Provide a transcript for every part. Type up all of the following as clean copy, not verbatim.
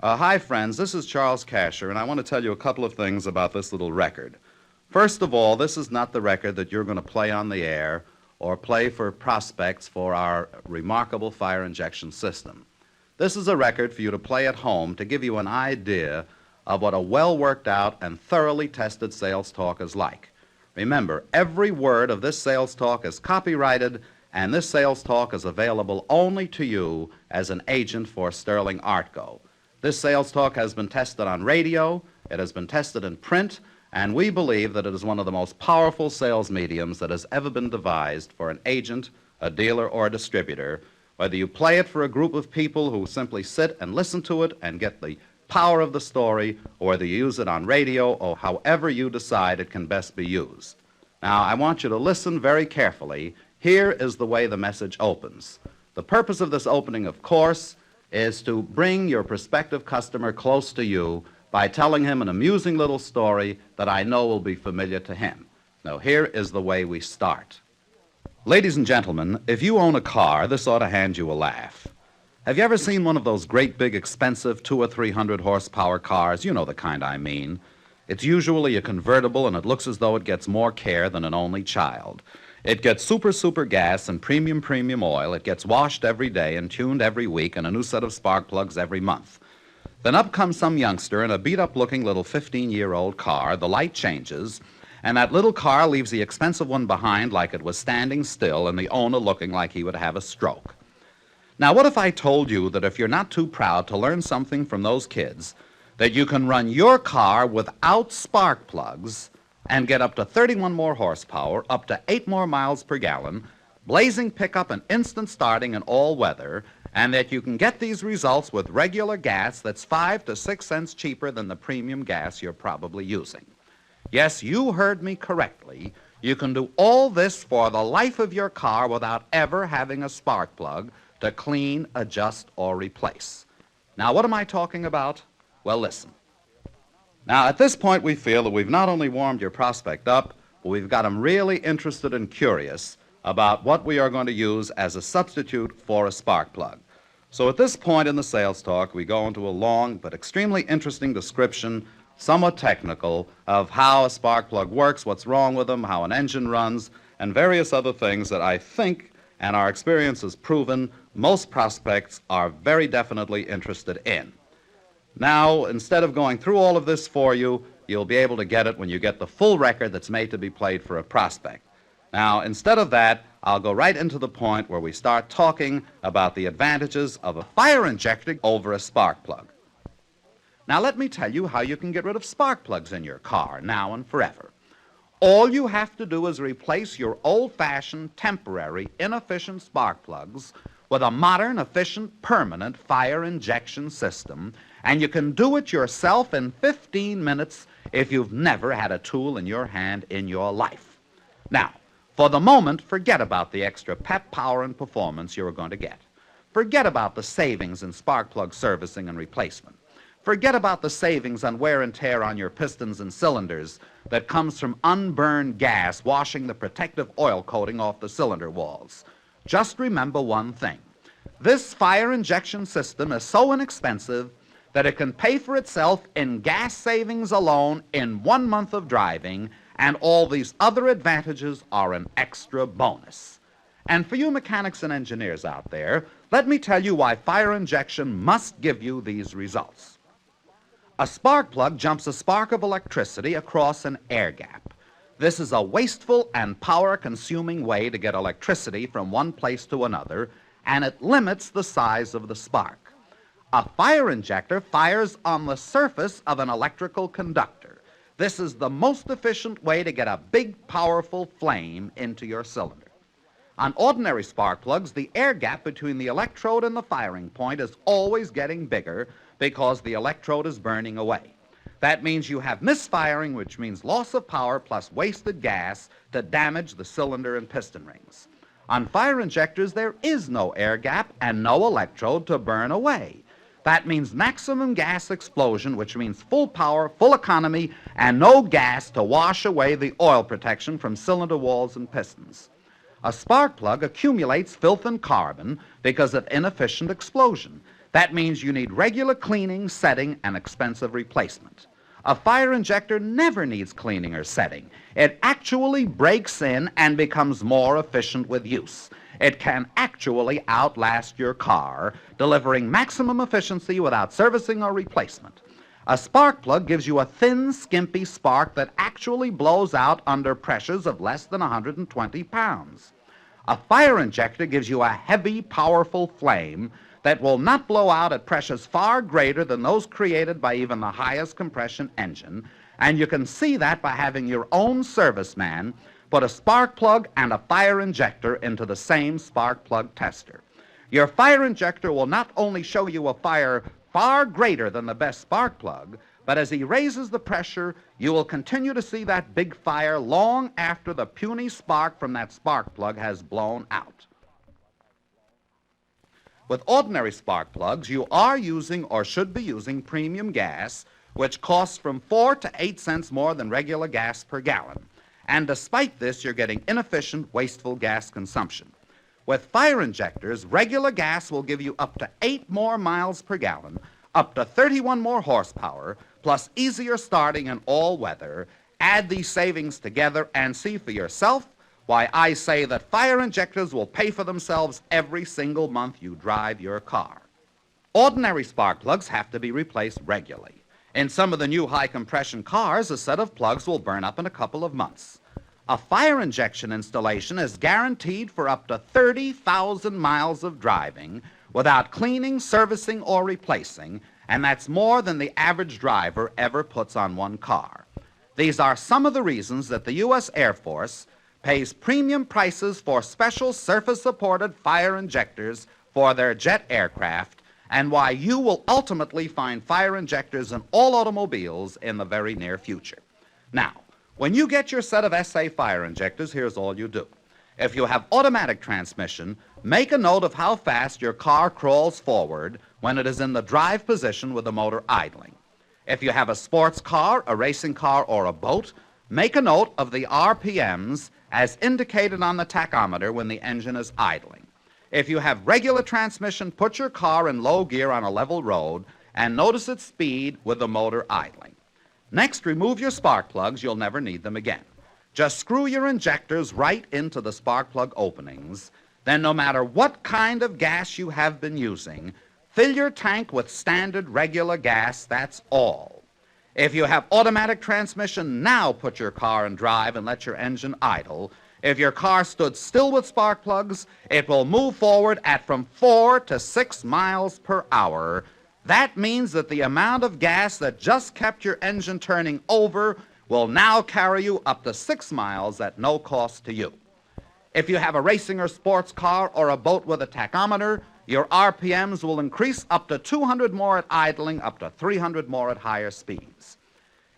Hi, friends. This is Charles Kasher, and I want to tell you a couple of things about this little record. First of all, this is not the record that you're going to play on the air or play for prospects for our remarkable fire injection system. This is a record for you to play at home to give you an idea of what a well-worked-out and thoroughly tested sales talk is like. Remember, every word of this sales talk is copyrighted, and this sales talk is available only to you as an agent for Sterling Artco. This sales talk has been tested on radio, it has been tested in print, and we believe that it is one of the most powerful sales mediums that has ever been devised for an agent, a dealer, or a distributor, whether you play it for a group of people who simply sit and listen to it and get the power of the story, or whether you use it on radio, or however you decide it can best be used. Now, I want you to listen very carefully. Here is the way the message opens. The purpose of this opening, of course, is to bring your prospective customer close to you by telling him an amusing little story that I know will be familiar to him. Now, here is the way we start. Ladies and gentlemen, if you own a car, this ought to hand you a laugh. Have you ever seen one of those great big expensive 200 or 300 horsepower cars? You know the kind I mean. It's usually a convertible, and it looks as though it gets more care than an only child. It gets super gas and premium oil. It gets washed every day and tuned every week and a new set of spark plugs every month. Then up comes some youngster in a beat-up-looking little 15-year-old car. The light changes, and that little car leaves the expensive one behind like it was standing still and the owner looking like he would have a stroke. Now, what if I told you that if you're not too proud to learn something from those kids, that you can run your car without spark plugs and get up to 31 more horsepower, up to 8 more miles per gallon, blazing pickup and instant starting in all weather, and that you can get these results with regular gas that's 5 to 6 cents cheaper than the premium gas you're probably using. Yes, you heard me correctly. You can do all this for the life of your car without ever having a spark plug to clean, adjust, or replace. Now, what am I talking about? Well, listen. Now, at this point, we feel that we've not only warmed your prospect up, but we've got him really interested and curious about what we are going to use as a substitute for a spark plug. So at this point in the sales talk, we go into a long but extremely interesting description, somewhat technical, of how a spark plug works, what's wrong with them, how an engine runs, and various other things that I think, and our experience has proven, most prospects are very definitely interested in. Now, instead of going through all of this for you, you'll be able to get it when you get the full record that's made to be played for a prospect. Now, instead of that, I'll go right into the point where we start talking about the advantages of a fire injector over a spark plug. Now, let me tell you how you can get rid of spark plugs in your car now and forever. All you have to do is replace your old-fashioned, temporary, inefficient spark plugs with a modern, efficient, permanent fire injection system, and you can do it yourself in 15 minutes if you've never had a tool in your hand in your life. Now, for the moment, forget about the extra pep, power, and performance you're going to get. Forget about the savings in spark plug servicing and replacement. Forget about the savings on wear and tear on your pistons and cylinders that comes from unburned gas washing the protective oil coating off the cylinder walls. Just remember one thing. This fire injection system is so inexpensive that it can pay for itself in gas savings alone in 1 month of driving, and all these other advantages are an extra bonus. And for you mechanics and engineers out there, let me tell you why fire injection must give you these results. A spark plug jumps a spark of electricity across an air gap. This is a wasteful and power-consuming way to get electricity from one place to another, and it limits the size of the spark. A fire injector fires on the surface of an electrical conductor. This is the most efficient way to get a big, powerful flame into your cylinder. On ordinary spark plugs, the air gap between the electrode and the firing point is always getting bigger because the electrode is burning away. That means you have misfiring, which means loss of power plus wasted gas to damage the cylinder and piston rings. On fire injectors, there is no air gap and no electrode to burn away. That means maximum gas explosion, which means full power, full economy, and no gas to wash away the oil protection from cylinder walls and pistons. A spark plug accumulates filth and carbon because of inefficient explosion. That means you need regular cleaning, setting, and expensive replacement. A fire injector never needs cleaning or setting. It actually breaks in and becomes more efficient with use. It can actually outlast your car, delivering maximum efficiency without servicing or replacement. A spark plug gives you a thin, skimpy spark that actually blows out under pressures of less than 120 pounds. A fire injector gives you a heavy, powerful flame that will not blow out at pressures far greater than those created by even the highest compression engine, and you can see that by having your own serviceman put a spark plug and a fire injector into the same spark plug tester. Your fire injector will not only show you a fire far greater than the best spark plug, but as he raises the pressure, you will continue to see that big fire long after the puny spark from that spark plug has blown out. With ordinary spark plugs, you are using or should be using premium gas, which costs from 4 to 8 cents more than regular gas per gallon. And despite this, you're getting inefficient, wasteful gas consumption. With fire injectors, regular gas will give you up to 8 more miles per gallon, up to 31 more horsepower, plus easier starting in all weather. Add these savings together and see for yourself why I say that fire injectors will pay for themselves every single month you drive your car. Ordinary spark plugs have to be replaced regularly. In some of the new high-compression cars, a set of plugs will burn up in a couple of months. A fire injection installation is guaranteed for up to 30,000 miles of driving without cleaning, servicing, or replacing, and that's more than the average driver ever puts on one car. These are some of the reasons that the U.S. Air Force pays premium prices for special surface-supported fire injectors for their jet aircraft, and why you will ultimately find fire injectors in all automobiles in the very near future. Now, when you get your set of SA fire injectors, here's all you do. If you have automatic transmission, make a note of how fast your car crawls forward when it is in the drive position with the motor idling. If you have a sports car, a racing car, or a boat, make a note of the RPMs as indicated on the tachometer when the engine is idling. If you have regular transmission, put your car in low gear on a level road and notice its speed with the motor idling. Next, remove your spark plugs. You'll never need them again. Just screw your injectors right into the spark plug openings. Then, no matter what kind of gas you have been using, fill your tank with standard regular gas, that's all. If you have automatic transmission, now put your car in drive and let your engine idle. If your car stood still with spark plugs, it will move forward at from 4 to 6 miles per hour. That means that the amount of gas that just kept your engine turning over will now carry you up to 6 miles at no cost to you. If you have a racing or sports car or a boat with a tachometer, your RPMs will increase up to 200 more at idling, up to 300 more at higher speeds.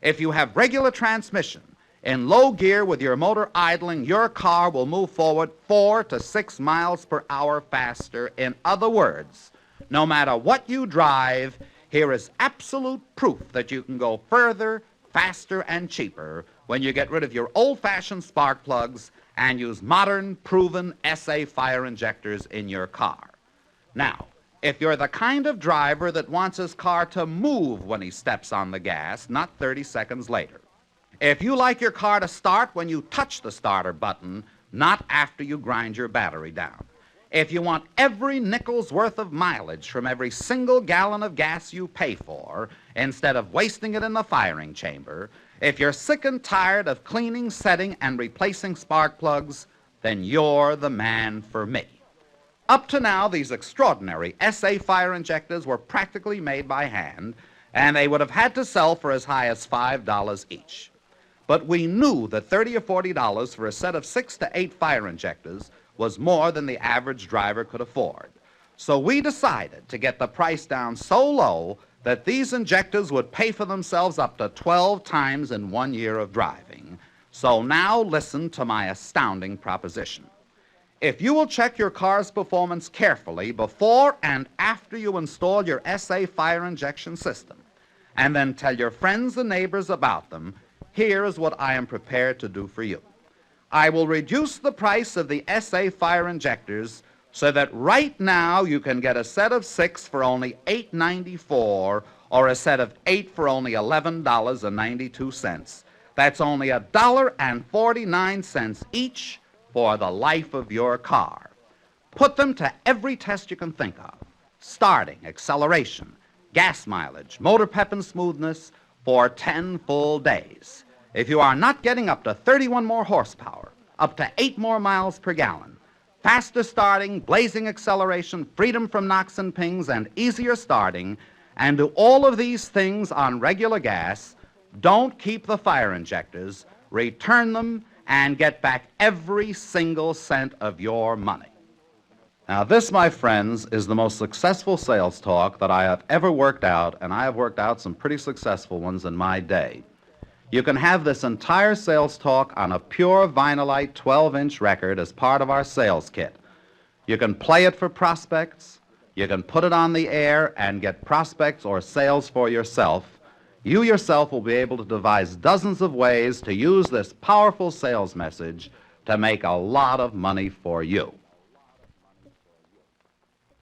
If you have regular transmission, in low gear with your motor idling, your car will move forward 4 to 6 miles per hour faster. In other words, no matter what you drive, here is absolute proof that you can go further, faster, and cheaper when you get rid of your old-fashioned spark plugs and use modern, proven SA fire injectors in your car. Now, if you're the kind of driver that wants his car to move when he steps on the gas, not 30 seconds later. If you like your car to start when you touch the starter button, not after you grind your battery down. If you want every nickel's worth of mileage from every single gallon of gas you pay for, instead of wasting it in the firing chamber, if you're sick and tired of cleaning, setting, and replacing spark plugs, then you're the man for me. Up to now, these extraordinary SA fire injectors were practically made by hand, and they would have had to sell for as high as $5 each. But we knew that $30 or $40 for a set of 6 to 8 fire injectors was more than the average driver could afford. So we decided to get the price down so low that these injectors would pay for themselves up to 12 times in 1 year of driving. So now listen to my astounding proposition. If you will check your car's performance carefully before and after you install your SA fire injection system, and then tell your friends and neighbors about them, here is what I am prepared to do for you. I will reduce the price of the SA fire injectors so that right now you can get a set of 6 for only $8.94 or a set of 8 for only $11.92. That's only $1.49 each for the life of your car. Put them to every test you can think of: starting, acceleration, gas mileage, motor pep and smoothness for 10 full days. If you are not getting up to 31 more horsepower, up to 8 more miles per gallon, faster starting, blazing acceleration, freedom from knocks and pings, and easier starting, and do all of these things on regular gas, don't keep the fire injectors, return them, and get back every single cent of your money. Now, this, my friends, is the most successful sales talk that I have ever worked out, and I have worked out some pretty successful ones in my day. You can have this entire sales talk on a pure vinylite 12-inch record as part of our sales kit. You can play it for prospects, you can put it on the air and get prospects or sales for yourself. You yourself will be able to devise dozens of ways to use this powerful sales message to make a lot of money for you.